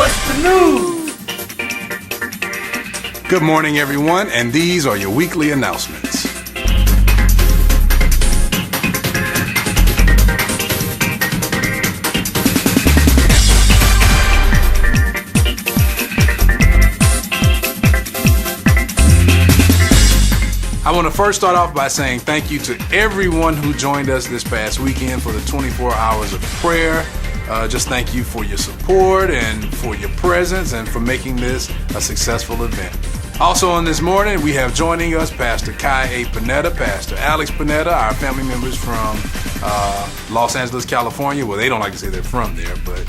What's the news? Good morning, everyone, and these are your weekly announcements. I want to first start off by saying thank you to everyone who joined us this past weekend for the 24 hours of prayer. Just thank you for your support and for your presence and for making this a successful event. Also on this morning, we have joining us Pastor Kai A. Panetta, Pastor Alex Panetta, our family members from Los Angeles, California. Well, they don't like to say they're from there, but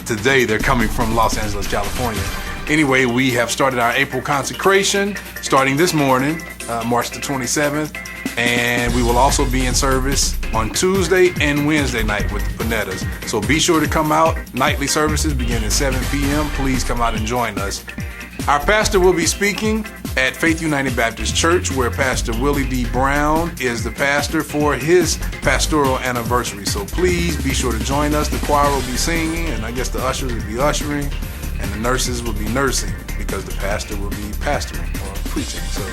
today they're coming from Los Angeles, California. Anyway, we have started our April consecration starting this morning, March the 27th, and we will also be in service on Tuesday and Wednesday night with the Panettas. So be sure to come out. Nightly services begin at 7 p.m. Please come out and join us. Our pastor will be speaking at Faith United Baptist Church, where Pastor Willie D. Brown is the pastor for his pastoral anniversary. So please be sure to join us. The choir will be singing, and I guess the ushers will be ushering, and the nurses will be nursing because the pastor will be pastoring or preaching. So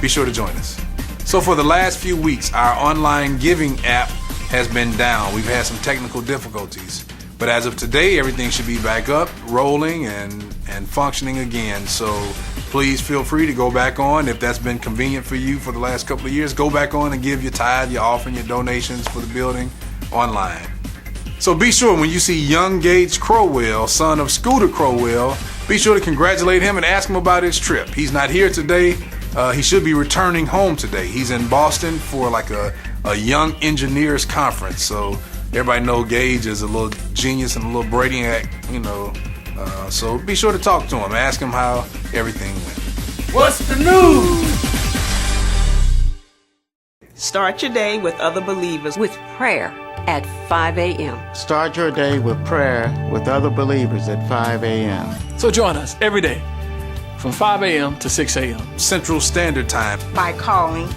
be sure to join us. So for the last few weeks, our online giving app has been down. We've had some technical difficulties. But as of today, everything should be back up, rolling, and functioning again. So please feel free to go back on. If that's been convenient for you for the last couple of years, go back on and give your tithe, your offering, your donations for the building online. So be sure when you see young Gage Crowell, son of Scooter Crowell, be sure to congratulate him and ask him about his trip. He's not here today. He should be returning home today. He's in Boston for like a young engineers conference. So everybody know Gage is a little genius and a little brainiac, so be sure to talk to him. Ask him how everything went. What's the news? Start your day with other believers with prayer at 5 a.m. Start your day with prayer with other believers at 5 a.m. So join us every day from 5 a.m. to 6 a.m. Central Standard Time by calling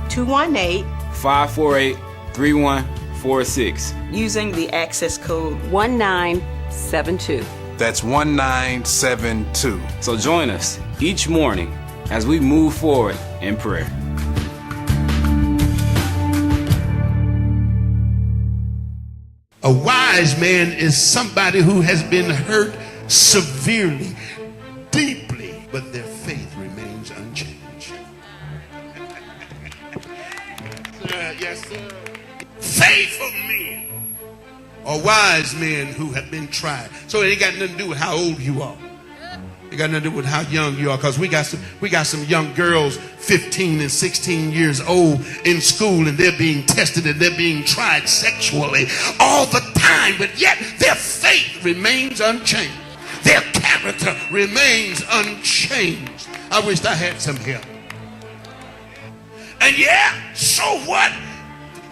218-548-3146 using the access code 1972. That's 1972. So join us each morning as we move forward in prayer. A wise man is somebody who has been hurt severely, deeply, but their faith remains unchanged. Yes, sir. Faithful men are wise men who have been tried. So it ain't got nothing to do with how old you are. It got nothing to do with how young you are, because we got some young girls 15 and 16 years old in school, and they're being tested and they're being tried sexually all the time, but yet their faith remains unchanged. Their character remains unchanged. I wished I had some help. And yeah, so what?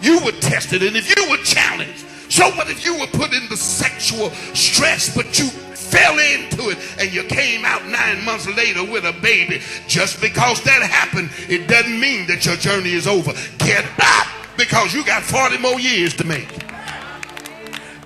You were tested, and if you were challenged, so what if you were put into sexual stress, but you fell into it and you came out 9 months later with a baby? Just because that happened, it doesn't mean that your journey is over. Get up, because you got 40 more years to make.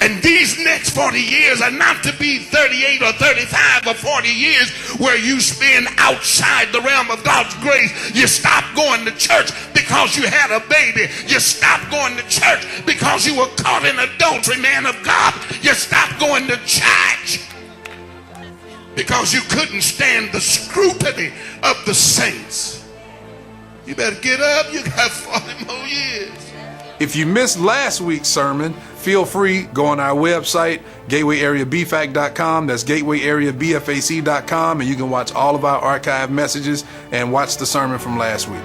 And these next 40 years are not to be 38 or 35 or 40 years where you spend outside the realm of God's grace. You stop going to church because you had a baby. You stop going to church because you were caught in adultery, man of God. You stop going to church because you couldn't stand the scrutiny of the saints. You better get up. You got 40 more years. If you missed last week's sermon, feel free, go on our website, gatewayareabfac.com. That's gatewayareabfac.com, and you can watch all of our archive messages and watch the sermon from last week.